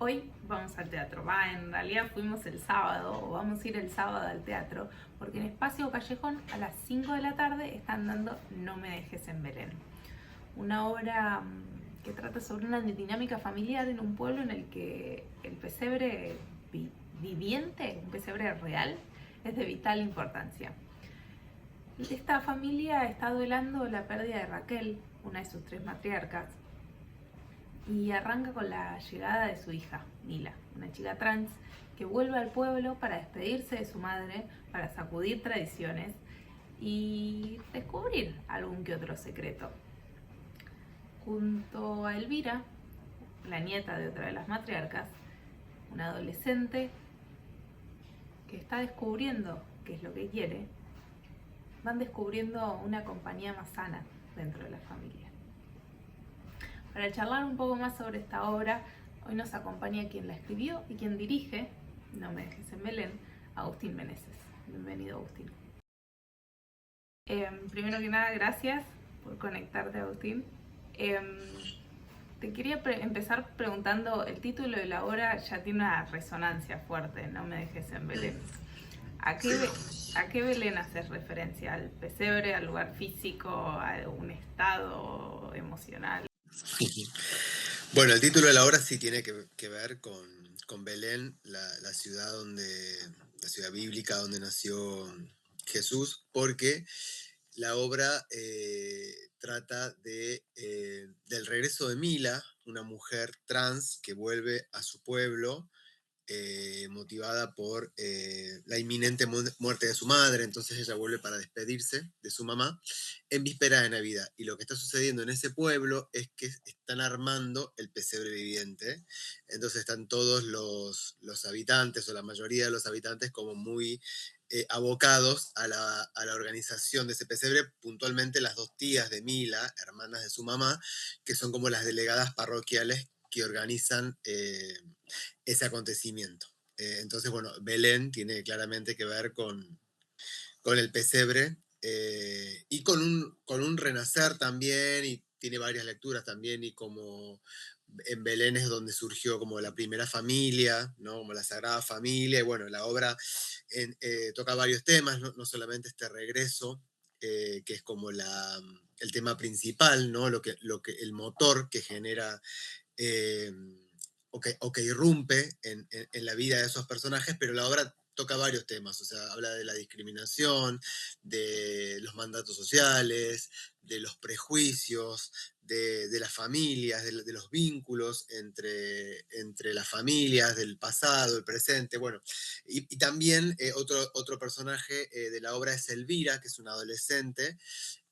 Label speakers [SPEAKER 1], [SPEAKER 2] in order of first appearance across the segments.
[SPEAKER 1] Hoy vamos al teatro. En realidad fuimos el sábado, o vamos a ir el sábado al teatro, porque en Espacio Callejón a las 5 de la tarde están dando No me dejes en Belén. Una obra que trata sobre una dinámica familiar en un pueblo en el que el pesebre viviente, un pesebre real, es de vital importancia. Esta familia está duelando la pérdida de Raquel, una de sus tres matriarcas, y arranca con la llegada de su hija, Mila, una chica trans que vuelve al pueblo para despedirse de su madre, para sacudir tradiciones y descubrir algún que otro secreto. Junto a Elvira, la nieta de otra de las matriarcas, una adolescente que está descubriendo qué es lo que quiere, van descubriendo una compañía más sana dentro de la familia. Para charlar un poco más sobre esta obra, hoy nos acompaña quien la escribió y quien dirige, No me dejes en Belén, Agustín Meneses. Bienvenido, Agustín. Primero que nada, gracias por conectarte, Agustín. Eh, Te quería empezar preguntando, el título de la obra ya tiene una resonancia fuerte, No me dejes en Belén. ¿A qué, ¿A qué Belén haces referencia? ¿Al pesebre, al lugar físico, a un estado emocional?
[SPEAKER 2] Bueno, el título de la obra sí tiene que ver con Belén, la ciudad la ciudad bíblica donde nació Jesús, porque la obra trata del regreso de Mila, una mujer trans que vuelve a su pueblo motivada por la inminente muerte de su madre, entonces ella vuelve para despedirse de su mamá en víspera de Navidad. Y lo que está sucediendo en ese pueblo es que están armando el pesebre viviente, entonces están todos los habitantes o la mayoría de los habitantes como muy abocados a la organización de ese pesebre, puntualmente las dos tías de Mila, hermanas de su mamá, que son como las delegadas parroquiales que organizan ese acontecimiento. Entonces, bueno, Belén tiene claramente que ver con el pesebre y con un renacer también, y tiene varias lecturas también, y como en Belén es donde surgió como la primera familia, ¿no? Como la Sagrada Familia, y bueno, la obra toca varios temas, no solamente este regreso, que es como el tema principal, ¿no? El motor que genera eh, o que irrumpe en la vida de esos personajes, pero la obra toca varios temas, o sea, habla de la discriminación, de los mandatos sociales, de los prejuicios, de las familias, de los vínculos entre las familias, del pasado, el presente, bueno, y también otro personaje de la obra es Elvira, que es una adolescente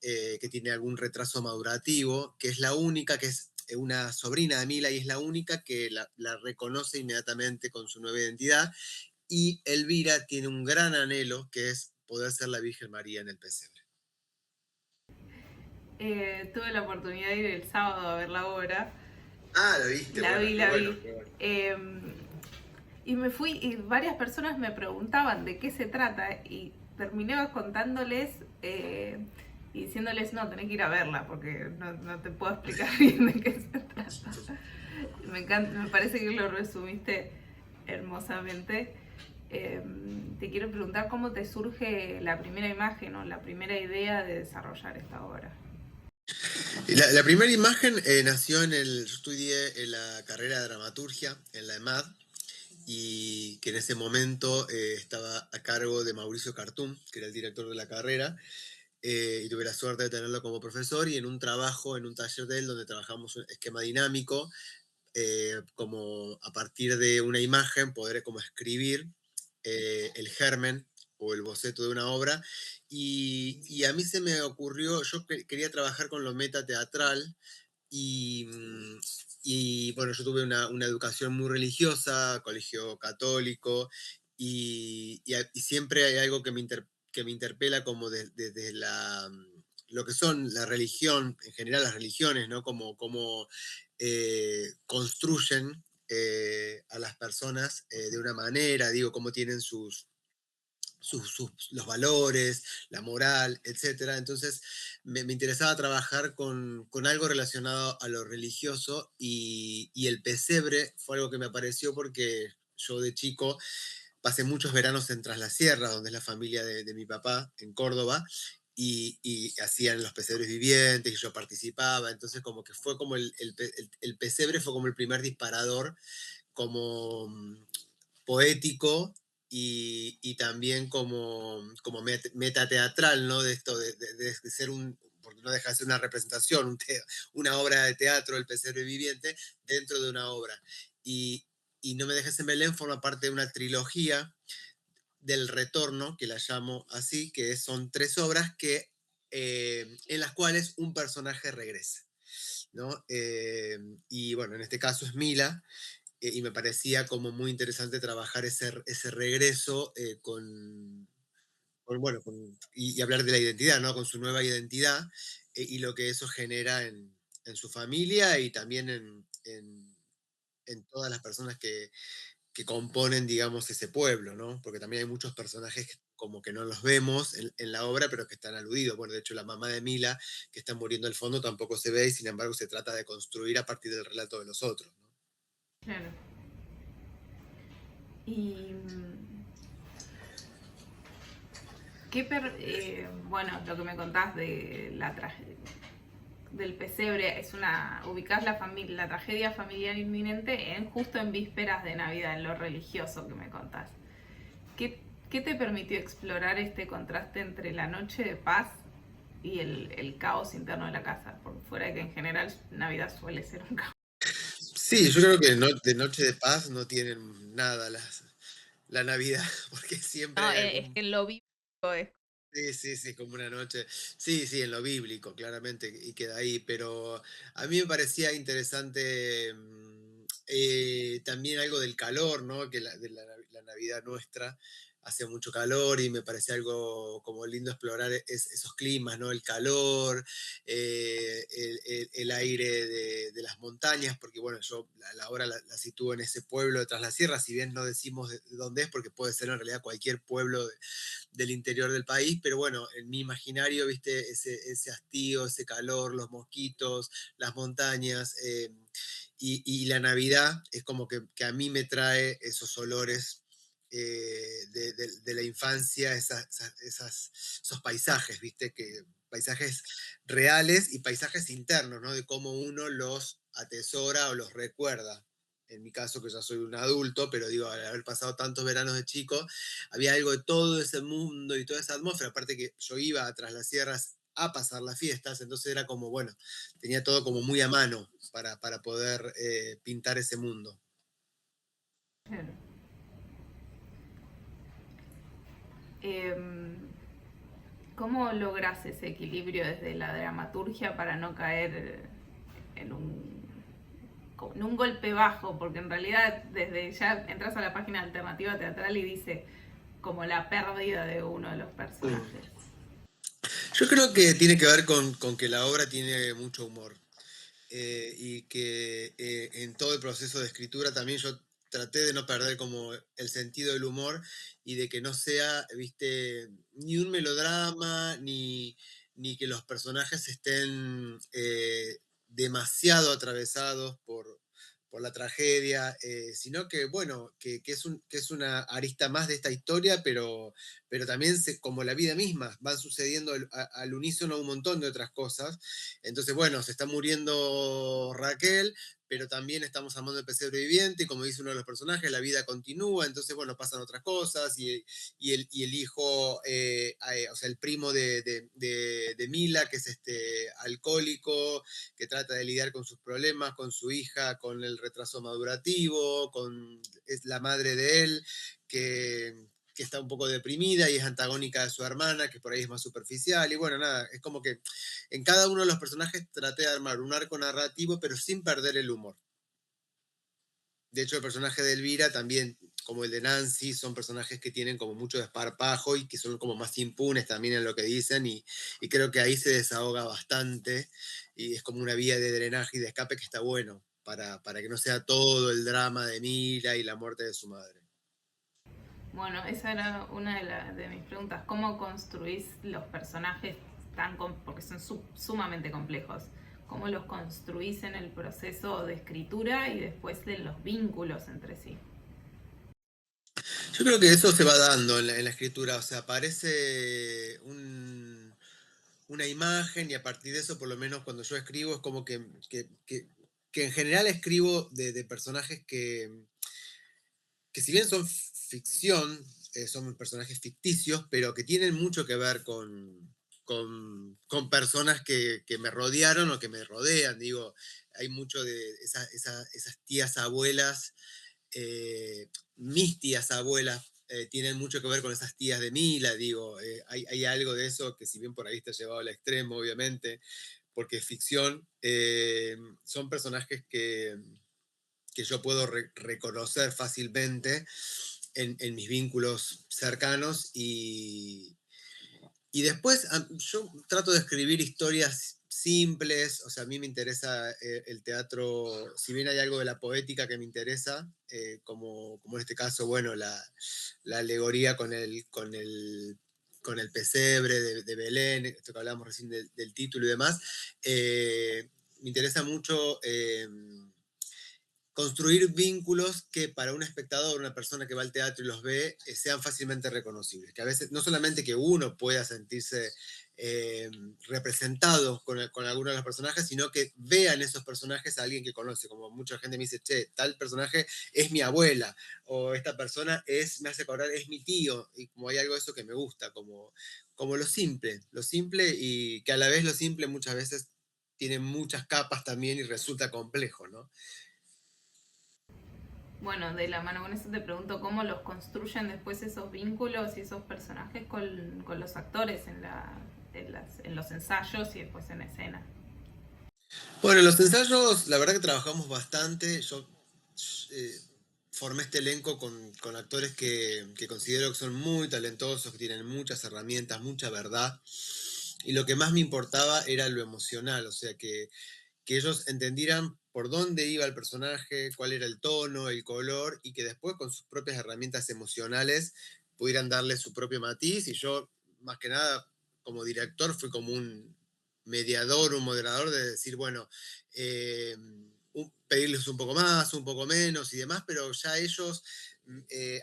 [SPEAKER 2] que tiene algún retraso madurativo, que es la única, que es una sobrina de Mila y es la única que la reconoce inmediatamente con su nueva identidad. Y Elvira tiene un gran anhelo que es poder ser la Virgen María en el pesebre.
[SPEAKER 1] Tuve la oportunidad de ir el sábado a ver la obra.
[SPEAKER 2] Ah, lo viste,
[SPEAKER 1] La
[SPEAKER 2] bueno,
[SPEAKER 1] vi,
[SPEAKER 2] qué
[SPEAKER 1] la
[SPEAKER 2] bueno,
[SPEAKER 1] vi.
[SPEAKER 2] qué bueno.
[SPEAKER 1] Y me fui y varias personas me preguntaban de qué se trata y terminé contándoles y diciéndoles, no, tenés que ir a verla porque no te puedo explicar bien de qué se trata. Me encanta, me parece que lo resumiste hermosamente. Eh, Te quiero preguntar cómo te surge la primera imagen o la primera idea de desarrollar esta obra.
[SPEAKER 2] La primera imagen nació yo estudié en la carrera de dramaturgia en la EMAD, y que en ese momento estaba a cargo de Mauricio Cartún, que era el director de la carrera, y tuve la suerte de tenerlo como profesor, y en un trabajo, en un taller de él, donde trabajamos un esquema dinámico, como a partir de una imagen poder como escribir el germen o el boceto de una obra, y a mí se me ocurrió, yo quería trabajar con lo metateatral, y, y bueno, yo tuve una educación muy religiosa, colegio católico, y siempre hay algo que me interpela como desde lo que son la religión, en general las religiones, ¿no? Como construyen a las personas de una manera, digo, cómo tienen los valores, la moral, etcétera. Entonces me interesaba trabajar con algo relacionado a lo religioso y el pesebre fue algo que me apareció porque yo de chico pasé muchos veranos en Tras la Sierra, donde es la familia de mi papá, en Córdoba, y hacían los pesebres vivientes y yo participaba, entonces como que fue como el pesebre fue como el primer disparador, como poético y también como meta teatral, ¿no? De esto de ser porque no deja de ser una representación, una obra de teatro, el pesebre viviente, dentro de una obra. Y, y No me dejes en Belén forma parte de una trilogía del retorno, que la llamo así, que son tres obras en las cuales un personaje regresa, ¿no? Y bueno, en este caso es Mila, y me parecía como muy interesante trabajar ese regreso bueno, y hablar de la identidad, ¿no? Con su nueva identidad, y lo que eso genera en su familia y también en todas las personas que componen, digamos, ese pueblo, ¿no? Porque también hay muchos personajes que como que no los vemos en la obra, pero que están aludidos. Bueno, de hecho, la mamá de Mila, que está muriendo al fondo, tampoco se ve y sin embargo se trata de construir a partir del relato de los otros, ¿no?
[SPEAKER 1] Claro. Y bueno, lo que me contás de la tragedia del pesebre es ubicás la tragedia familiar inminente justo en vísperas de Navidad, en lo religioso que me contás. ¿Qué, qué te permitió explorar este contraste entre la noche de paz y el caos interno de la casa? Por fuera de que en general Navidad suele ser un caos.
[SPEAKER 2] Sí, yo creo que de Noche de Paz no tienen nada la Navidad, porque siempre
[SPEAKER 1] No,
[SPEAKER 2] hay
[SPEAKER 1] es
[SPEAKER 2] algún.
[SPEAKER 1] que lo bíblico es.
[SPEAKER 2] Sí, sí, sí, como una noche. Sí, sí, en lo bíblico, claramente, y queda ahí. Pero a mí me parecía interesante también algo del calor, ¿no? Que la Navidad nuestra hace mucho calor y me parece algo como lindo explorar esos climas, ¿no? El calor, el aire de las montañas, porque bueno, yo la obra la sitúo en ese pueblo de Tras la Sierra, si bien no decimos de dónde es, porque puede ser en realidad cualquier pueblo del interior del país, pero bueno, en mi imaginario, viste, ese hastío, ese calor, los mosquitos, las montañas, y la Navidad es como que a mí me trae esos olores de la infancia, esos paisajes, viste, paisajes reales y paisajes internos, ¿no? De cómo uno los atesora o los recuerda. En mi caso, que ya soy un adulto, pero digo, al haber pasado tantos veranos de chico, había algo de todo ese mundo y toda esa atmósfera, aparte que yo iba tras las sierras a pasar las fiestas, entonces era como, bueno, tenía todo como muy a mano para poder pintar ese mundo.
[SPEAKER 1] Claro. Em, ¿Cómo logras ese equilibrio desde la dramaturgia para no caer en en un golpe bajo? Porque en realidad desde ya entras a la página alternativa teatral y dice como la pérdida de uno de los personajes.
[SPEAKER 2] Yo creo que tiene que ver con que la obra tiene mucho humor. Y que en todo el proceso de escritura también yo traté de no perder como el sentido del humor y de que no sea, viste, ni un melodrama, ni que los personajes estén demasiado atravesados por la tragedia, sino que, bueno, que es una arista más de esta historia, pero también como la vida misma, van sucediendo al unísono un montón de otras cosas. Entonces, bueno, se está muriendo Raquel, pero también estamos hablando del pesebre viviente, y como dice uno de los personajes, la vida continúa, entonces, bueno, pasan otras cosas, y el hijo, o sea, el primo de Mila, que es este alcohólico, que trata de lidiar con sus problemas, con su hija, con el retraso madurativo, es la madre de él, que está un poco deprimida y es antagónica de su hermana, que por ahí es más superficial, y bueno, nada, es como que en cada uno de los personajes traté de armar un arco narrativo, pero sin perder el humor. De hecho, el personaje de Elvira también, como el de Nancy, son personajes que tienen como mucho desparpajo y que son como más impunes también en lo que dicen, y creo que ahí se desahoga bastante y es como una vía de drenaje y de escape que está bueno para que no sea todo el drama de Mila y la muerte de su madre.
[SPEAKER 1] Bueno, esa era una de mis preguntas. ¿Cómo construís los personajes porque son sumamente complejos? ¿Cómo los construís en el proceso de escritura y después de los vínculos entre sí?
[SPEAKER 2] Yo creo que eso se va dando en la escritura, o sea, aparece una imagen y a partir de eso, por lo menos cuando yo escribo, es como que en general escribo de personajes que si bien son ficción, son personajes ficticios, pero que tienen mucho que ver con personas que me rodearon o que me rodean. Digo, hay mucho de esas tías abuelas, mis tías abuelas. Tienen mucho que ver con esas tías de Mila, digo, hay algo de eso que si bien por ahí está llevado al extremo, obviamente, porque es ficción, son personajes que yo puedo reconocer fácilmente en mis vínculos cercanos y después yo trato de escribir historias simples, o sea, a mí me interesa el teatro, si bien hay algo de la poética que me interesa, como en este caso, bueno, la alegoría con el pesebre de Belén, esto que hablamos recién del título y demás, me interesa mucho construir vínculos que para un espectador, una persona que va al teatro y los ve, sean fácilmente reconocibles. Que a veces, no solamente que uno pueda sentirse representado con alguno de los personajes, sino que vean esos personajes a alguien que conoce. Como mucha gente me dice, che, tal personaje es mi abuela, o esta persona me hace acordar, es mi tío, y como hay algo de eso que me gusta, como lo simple y que a la vez lo simple muchas veces tiene muchas capas también y resulta complejo, ¿no?
[SPEAKER 1] Bueno, de la mano con eso te pregunto cómo los construyen después esos vínculos y esos personajes con los actores en los ensayos y después en escena.
[SPEAKER 2] Bueno, en los ensayos, la verdad que trabajamos bastante. Yo eh, formé este elenco con actores que considero que son muy talentosos, que tienen muchas herramientas, mucha verdad. Y lo que más me importaba era lo emocional, o sea, que ellos entendieran por dónde iba el personaje, cuál era el tono, el color, y que después con sus propias herramientas emocionales pudieran darle su propio matiz. Y yo, más que nada, como director, fui como un mediador, un moderador de decir, bueno, pedirles un poco más, un poco menos y demás, pero ya ellos,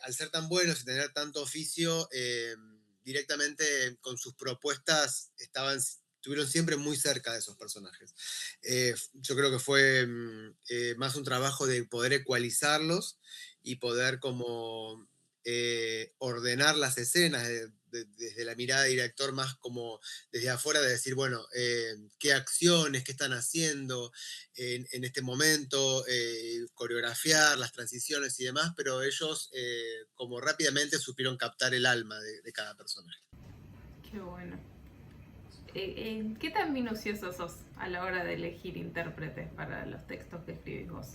[SPEAKER 2] al ser tan buenos y tener tanto oficio, directamente con sus propuestas estuvieron siempre muy cerca de esos personajes. Yo creo que fue más un trabajo de poder ecualizarlos y poder como ordenar las escenas desde la mirada de director más como desde afuera de decir, bueno, qué acciones, qué están haciendo en este momento, coreografiar las transiciones y demás, pero ellos como rápidamente supieron captar el alma de cada personaje.
[SPEAKER 1] Qué bueno. ¿Qué tan minucioso sos a la hora de elegir intérpretes para los textos que escribís vos?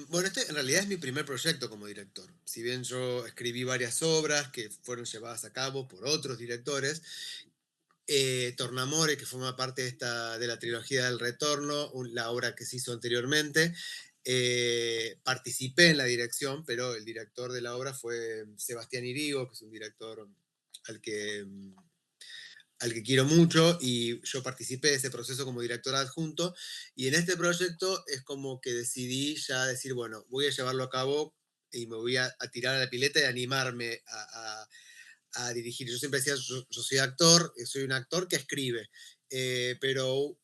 [SPEAKER 2] Bueno, este en realidad es mi primer proyecto como director. Si bien yo escribí varias obras que fueron llevadas a cabo por otros directores, Tornamore, que forma parte de la trilogía del Retorno, la obra que se hizo anteriormente, participé en la dirección, pero el director de la obra fue Sebastián Irigo, que es un director al que al que quiero mucho y yo participé de ese proceso como director adjunto y en este proyecto es como que decidí ya decir, bueno, voy a llevarlo a cabo y me voy a tirar a la pileta y animarme a dirigir. Yo siempre decía, yo soy actor, soy un actor que escribe, pero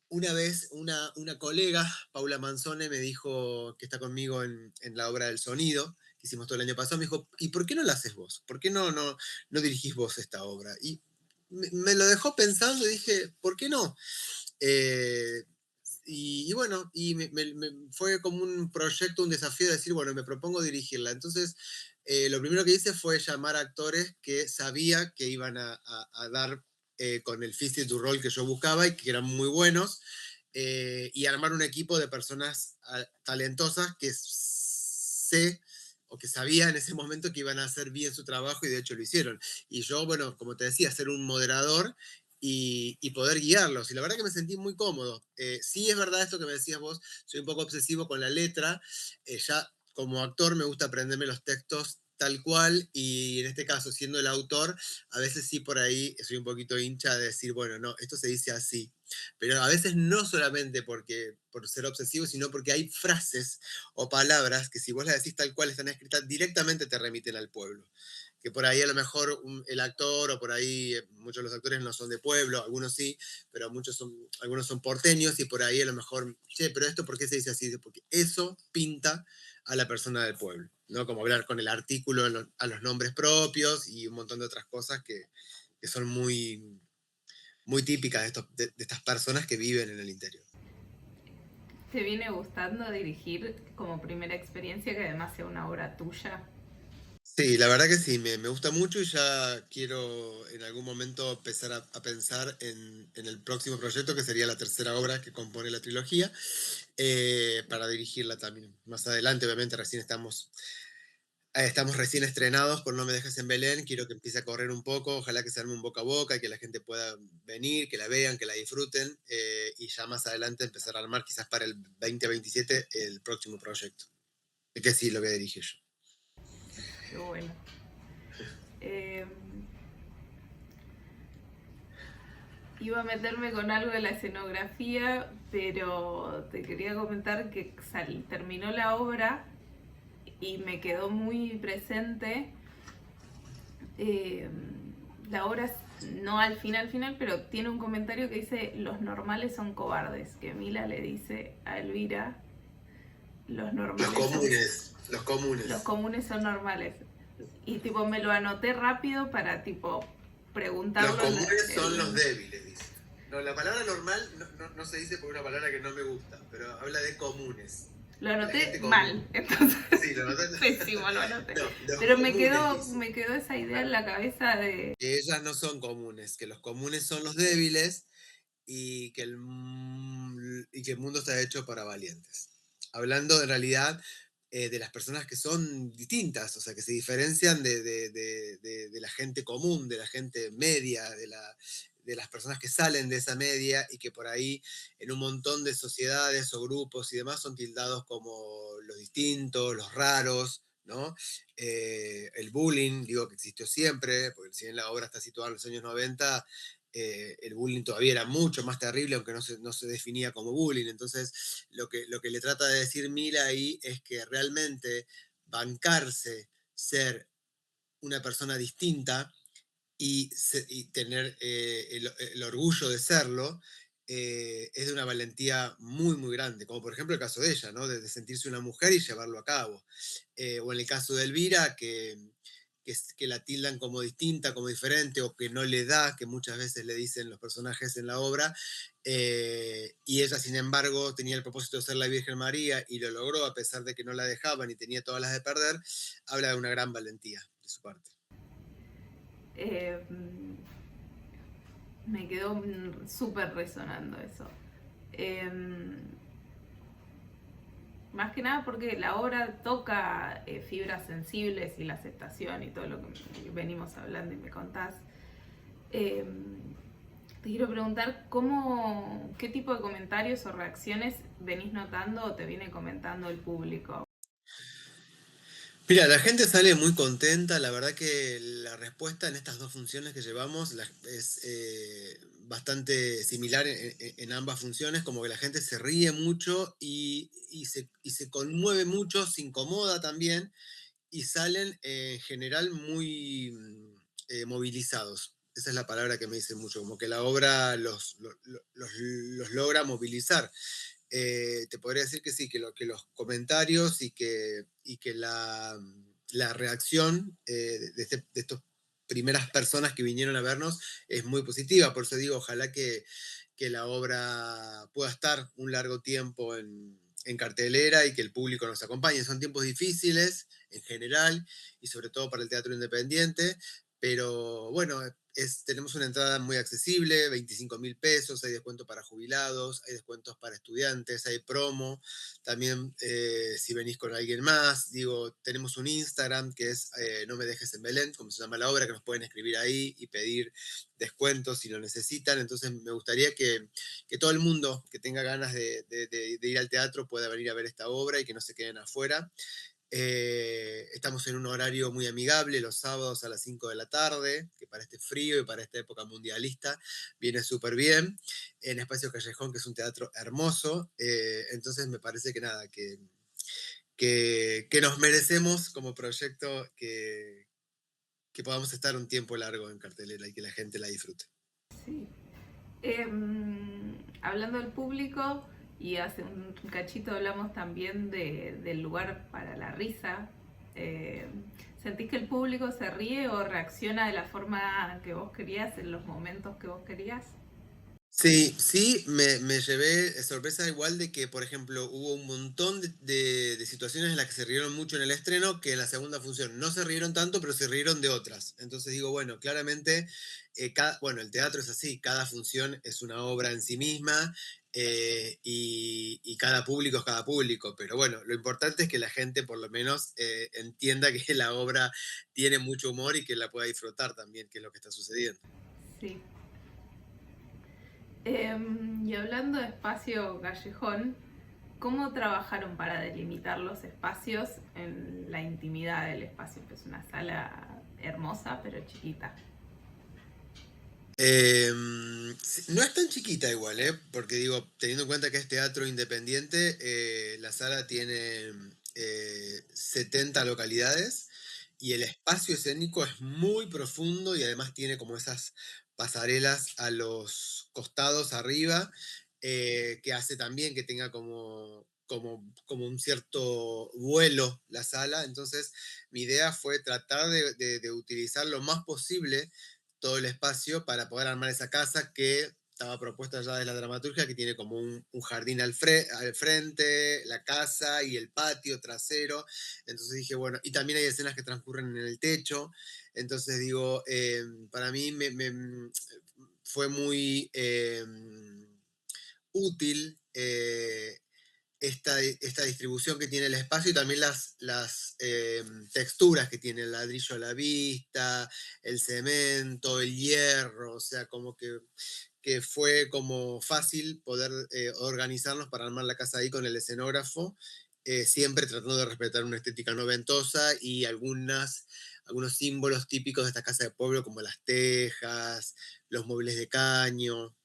[SPEAKER 2] una vez una colega, Paula Manzone, me dijo que está conmigo en la obra del sonido, que hicimos todo el año pasado, me dijo, ¿y por qué no la haces vos? ¿Por qué no dirigís vos esta obra? Y me lo dejó pensando y dije, ¿por qué no? Eh, y bueno, y fue como un proyecto, un desafío de decir, bueno, me propongo dirigirla. Entonces, lo primero que hice fue llamar a actores que sabía que iban a dar con el físico du rol que yo buscaba y que eran muy buenos, y armar un equipo de personas talentosas que sé o que sabía en ese momento que iban a hacer bien su trabajo y de hecho lo hicieron. Y yo, bueno, como te decía, ser un moderador y poder guiarlos. Y la verdad que me sentí muy cómodo. Sí es verdad esto que me decías vos, soy un poco obsesivo con la letra. Ya como actor me gusta aprenderme los textos tal cual y en este caso, siendo el autor, a veces sí por ahí soy un poquito hincha de decir, bueno, no, esto se dice así. Pero a veces no solamente por ser obsesivo, sino porque hay frases o palabras que si vos las decís tal cual están escritas, directamente te remiten al pueblo. Que por ahí a lo mejor el actor o por ahí muchos de los actores no son de pueblo, algunos sí, pero algunos son porteños y por ahí a lo mejor, che, pero esto ¿por qué se dice así? Porque eso pinta a la persona del pueblo, ¿no? Como hablar con el artículo a los nombres propios y un montón de otras cosas que son muy típicas de estas personas que viven en el interior.
[SPEAKER 1] ¿Te viene gustando dirigir como primera experiencia que además sea una obra tuya?
[SPEAKER 2] Sí, la verdad que sí, me gusta mucho y ya quiero en algún momento empezar a pensar en el próximo proyecto, que sería la tercera obra que compone la trilogía, para dirigirla también. Más adelante, obviamente, estamos recién estrenados por No me dejes en Belén, quiero que empiece a correr un poco, ojalá que se arme un boca a boca y que la gente pueda venir, que la vean, que la disfruten, y ya más adelante empezar a armar quizás para el 2027 el próximo proyecto, que sí lo voy a dirigir yo.
[SPEAKER 1] Qué bueno. Eh, Iba a meterme con algo de la escenografía, pero te quería comentar que terminó la obra y me quedó muy presente. eh, la obra, no al final, pero tiene un comentario que dice: los normales son cobardes, que Mila le dice a Elvira: los
[SPEAKER 2] Los
[SPEAKER 1] normales son,
[SPEAKER 2] comunes, los
[SPEAKER 1] los
[SPEAKER 2] comunes.
[SPEAKER 1] comunes son normales. Y tipo me lo anoté rápido para tipo
[SPEAKER 2] Los
[SPEAKER 1] preguntarlo
[SPEAKER 2] comunes son los débiles, dice. No, la palabra normal no se dice porque es una palabra que no me gusta, pero habla de comunes,
[SPEAKER 1] lo
[SPEAKER 2] de la
[SPEAKER 1] anoté
[SPEAKER 2] gente común.
[SPEAKER 1] mal, entonces
[SPEAKER 2] Sí, lo noté.
[SPEAKER 1] pésimo lo anoté.
[SPEAKER 2] No, los
[SPEAKER 1] Pero
[SPEAKER 2] comunes, dice.
[SPEAKER 1] me quedó esa idea en
[SPEAKER 2] Claro.
[SPEAKER 1] la cabeza de...
[SPEAKER 2] Que ellas no son comunes, que los comunes son los débiles y que el mundo está hecho para valientes. Hablando en realidad de las personas que son distintas, o sea, que se diferencian de la gente común, de la gente media, de las personas que salen de esa media y que por ahí en un montón de sociedades o grupos y demás son tildados como los distintos, los raros, ¿no? El bullying, digo que existió siempre, porque si bien la obra está situada en los años 90, el bullying todavía era mucho más terrible, aunque no se definía como bullying. Entonces, lo que le trata de decir Mila ahí es que realmente bancarse, ser una persona distinta y tener el orgullo de serlo, es de una valentía muy, muy grande, como por ejemplo el caso de ella, ¿no? De sentirse una mujer y llevarlo a cabo. O en el caso de Elvira, que la tildan como distinta, como diferente, o que no le da, que muchas veces le dicen los personajes en la obra, y ella, sin embargo, tenía el propósito de ser la Virgen María y lo logró a pesar de que no la dejaban y tenía todas las de perder, habla de una gran valentía de su parte.
[SPEAKER 1] eh, me quedó súper resonando eso. Eh, Más que nada porque la obra toca fibras sensibles y la aceptación y todo lo que venimos hablando y me contás. Eh, Te quiero preguntar qué tipo de comentarios o reacciones venís notando o te viene comentando el público.
[SPEAKER 2] Mira, la gente sale muy contenta, la verdad que la respuesta en estas dos funciones que llevamos es bastante similar en ambas funciones, como que la gente se ríe mucho y se conmueve mucho, se incomoda también y salen en general muy movilizados. Esa es la palabra que me dicen mucho, como que la obra los logra movilizar. Te podría decir que sí, que los comentarios y que la reacción de estas primeras personas que vinieron a vernos es muy positiva. Por eso digo, ojalá que la obra pueda estar un largo tiempo en cartelera y que el público nos acompañe. Son tiempos difíciles en general y sobre todo para el teatro independiente, pero bueno, tenemos una entrada muy accesible, 25.000 pesos, hay descuento para jubilados, hay descuentos para estudiantes, hay promo, también si venís con alguien más, digo, tenemos un Instagram que es No me dejes en Belén, como se llama la obra, que nos pueden escribir ahí y pedir descuentos si lo necesitan, entonces me gustaría que todo el mundo que tenga ganas de ir al teatro pueda venir a ver esta obra y que no se queden afuera. Estamos en un horario muy amigable, los sábados a las 5 de la tarde, que para este frío y para esta época mundialista viene súper bien, en Espacio Callejón, que es un teatro hermoso. Entonces me parece que nada, que nos merecemos como proyecto que podamos estar un tiempo largo en cartelera y que la gente la disfrute.
[SPEAKER 1] Sí. Hablando del público, y hace un cachito hablamos también del lugar para la risa. Eh, ¿Sentís que el público se ríe o reacciona de la forma que vos querías en los momentos que vos querías?
[SPEAKER 2] Sí, sí, me llevé sorpresa igual de que, por ejemplo, hubo un montón de situaciones en las que se rieron mucho en el estreno, que en la segunda función no se rieron tanto, pero se rieron de otras. Entonces digo, bueno, claramente, bueno, el teatro es así, cada función es una obra en sí misma, y cada público es cada público, pero bueno, lo importante es que la gente por lo menos entienda que la obra tiene mucho humor y que la pueda disfrutar también, que es lo que está sucediendo.
[SPEAKER 1] Sí. Y hablando de espacio callejón, ¿cómo trabajaron para delimitar los espacios en la intimidad del espacio? Que es una sala hermosa pero chiquita.
[SPEAKER 2] Sí, no es tan chiquita igual, ¿eh? Porque digo, teniendo en cuenta que es teatro independiente, la sala tiene 70 localidades y el espacio escénico es muy profundo y además tiene como esas pasarelas a los costados arriba, que hace también que tenga como un cierto vuelo la sala. Entonces, mi idea fue tratar de utilizar lo más posible todo el espacio para poder armar esa casa que estaba propuesta ya de la dramaturgia, que tiene como un jardín al frente, la casa y el patio trasero. Entonces dije, bueno, y también hay escenas que transcurren en el techo. Entonces digo, para mí fue muy útil esta distribución que tiene el espacio y también las texturas que tiene el ladrillo a la vista, el cemento, el hierro, o sea, como que fue como fácil poder organizarnos para armar la casa ahí con el escenógrafo, siempre tratando de respetar una estética noventosa y algunos símbolos típicos de esta casa de pueblo, como las tejas, los muebles de caño.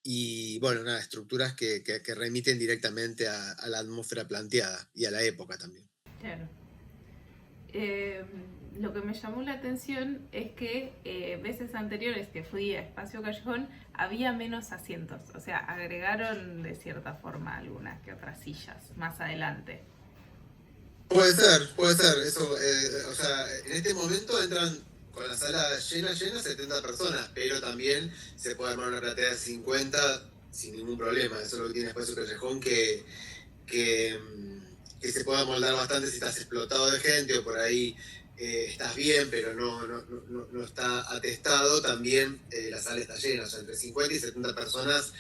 [SPEAKER 2] Y bueno, nada, estructuras que remiten directamente a la atmósfera planteada y a la época también.
[SPEAKER 1] Claro. Eh, lo que me llamó la atención es que veces anteriores que fui a Espacio Callejón había menos asientos, o sea, agregaron de cierta forma algunas que otras sillas más adelante.
[SPEAKER 2] Puede ser, eso, o sea, en este momento entran con la sala llena, 70 personas, pero también se puede armar una platea de 50 sin ningún problema. Eso es lo que tiene Espacio Callejón, que se puede moldar bastante si estás explotado de gente o por ahí estás bien, pero no está atestado. También la sala está llena, o sea, entre 50 y 70 personas,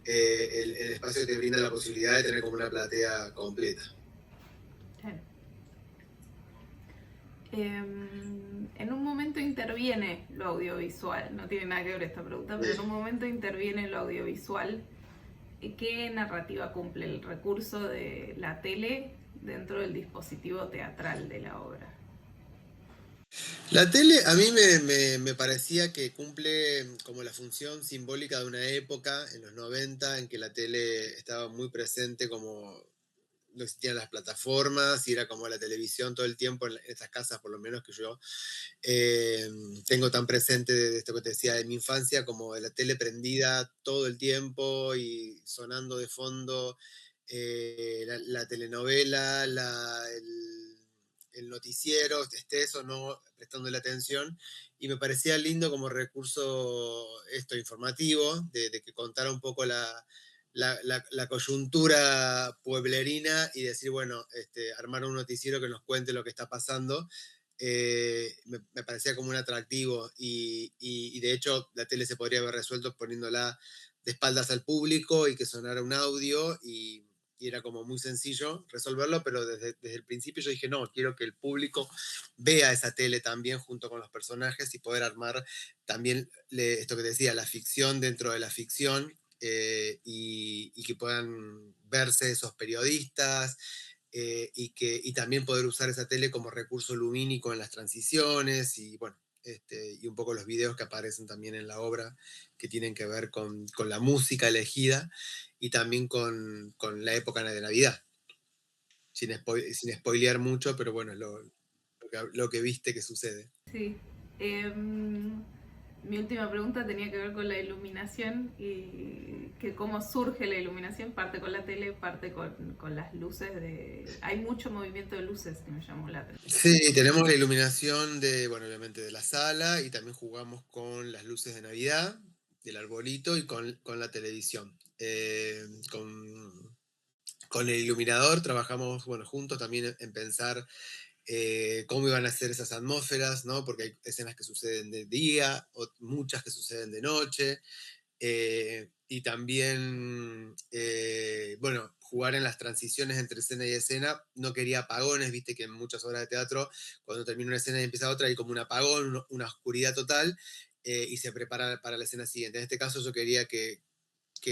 [SPEAKER 2] el espacio te brinda la posibilidad de tener como una platea completa.
[SPEAKER 1] Claro. En un momento interviene lo audiovisual, no tiene nada que ver esta pregunta, pero en un momento interviene lo audiovisual. ¿Qué narrativa cumple el recurso de la tele dentro del dispositivo teatral de la obra?
[SPEAKER 2] La tele a mí me parecía que cumple como la función simbólica de una época, en los 90 en que la tele estaba muy presente, como no existían las plataformas y era como la televisión todo el tiempo en estas casas, por lo menos que yo eh, tengo tan presente de esto que te decía de mi infancia, como de la tele prendida todo el tiempo y sonando de fondo, la telenovela, el noticiero, estés o no prestándole atención, y me parecía lindo como recurso esto informativo, de que contara un poco la coyuntura pueblerina y decir, bueno, armar un noticiero que nos cuente lo que está pasando. me parecía como un atractivo y de hecho la tele se podría haber resuelto poniéndola de espaldas al público y que sonara un audio y era como muy sencillo resolverlo, pero desde el principio yo dije, no, quiero que el público vea esa tele también junto con los personajes y poder armar también esto que te decía, la ficción dentro de la ficción y que puedan verse esos periodistas y también poder usar esa tele como recurso lumínico en las transiciones y bueno, y un poco los videos que aparecen también en la obra que tienen que ver con la música elegida y también con la época de Navidad, sin spoilear mucho, pero bueno, lo que viste que sucede.
[SPEAKER 1] Sí. Mi última pregunta tenía que ver con la iluminación y que cómo surge la iluminación, parte con la tele, parte con las luces Hay mucho movimiento de luces que me llamó la atención.
[SPEAKER 2] Sí, tenemos la iluminación bueno, obviamente de la sala y también jugamos con las luces de Navidad, del arbolito y con la televisión. Con el iluminador trabajamos, bueno, juntos también en pensar cómo iban a ser esas atmósferas, ¿no? Porque hay escenas que suceden de día, o muchas que suceden de noche, y también, bueno, jugar en las transiciones entre escena y escena. No quería apagones, viste que en muchas obras de teatro, cuando termina una escena y empieza otra, hay como un apagón, una oscuridad total, y se prepara para la escena siguiente. En este caso yo quería que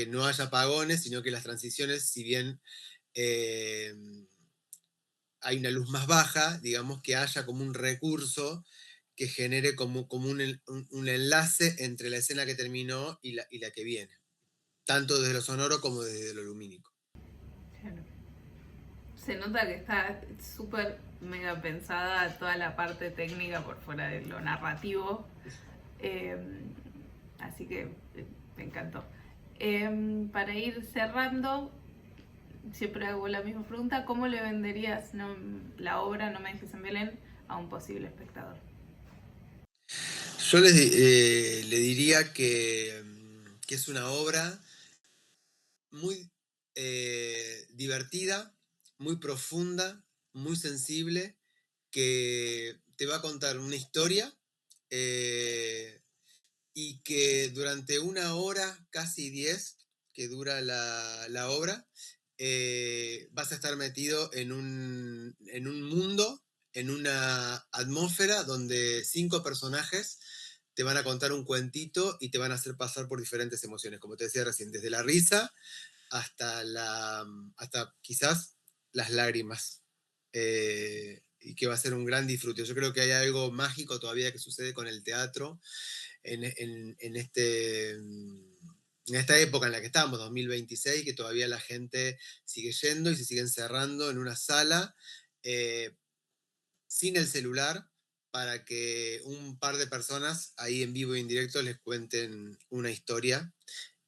[SPEAKER 2] no haya apagones, sino que las transiciones, si bien eh, hay una luz más baja, digamos que haya como un recurso que genere como un enlace entre la escena que terminó y la que viene, tanto desde lo sonoro como desde lo lumínico.
[SPEAKER 1] Claro. Se nota que está súper mega pensada toda la parte técnica por fuera de lo narrativo. Eh, Así que me encantó. Para ir cerrando, siempre hago la misma pregunta: ¿cómo le venderías la obra No me dejes en Belén a un posible espectador?
[SPEAKER 2] Yo le diría que es una obra muy divertida, muy profunda, muy sensible, que te va a contar una historia eh, y que durante una hora, casi 10, que dura la obra, vas a estar metido en un mundo, en una atmósfera donde 5 personajes te van a contar un cuentito y te van a hacer pasar por diferentes emociones, como te decía recién, desde la risa hasta quizás las lágrimas. Y que va a ser un gran disfrute. Yo creo que hay algo mágico todavía que sucede con el teatro en esta época en la que estamos, 2026, que todavía la gente sigue yendo y se sigue encerrando en una sala sin el celular para que un par de personas ahí en vivo y en directo les cuenten una historia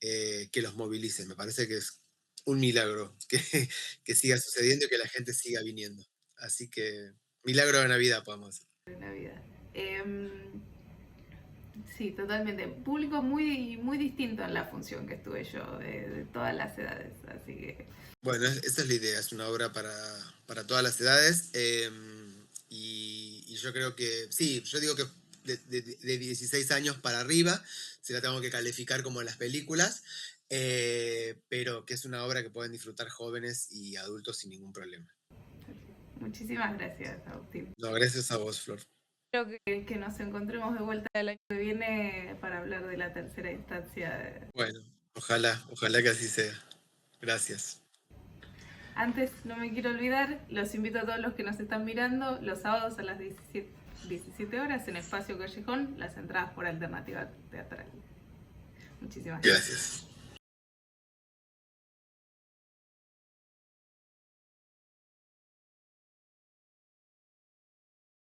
[SPEAKER 2] que los movilice. Me parece que es un milagro que siga sucediendo y que la gente siga viniendo. Así que, milagro de Navidad, podemos decir.
[SPEAKER 1] De Navidad. Sí, totalmente. Público muy, muy distinto en la función que estuve yo, de todas las edades. Así que.
[SPEAKER 2] Bueno, esa es la idea, es una obra para todas las edades. Y yo creo que, sí, yo digo que de 16 años para arriba se la tengo que calificar como las películas, pero que es una obra que pueden disfrutar jóvenes y adultos sin ningún problema.
[SPEAKER 1] Muchísimas gracias, Agustín.
[SPEAKER 2] No, gracias a vos, Flor.
[SPEAKER 1] Espero que nos encontremos de vuelta el año que viene para hablar de la tercera instancia.
[SPEAKER 2] Bueno, ojalá que así sea. Gracias.
[SPEAKER 1] Antes, no me quiero olvidar, los invito a todos los que nos están mirando los sábados a las 17 horas en Espacio Callejón, las entradas por Alternativa Teatral. Muchísimas gracias.
[SPEAKER 2] Gracias.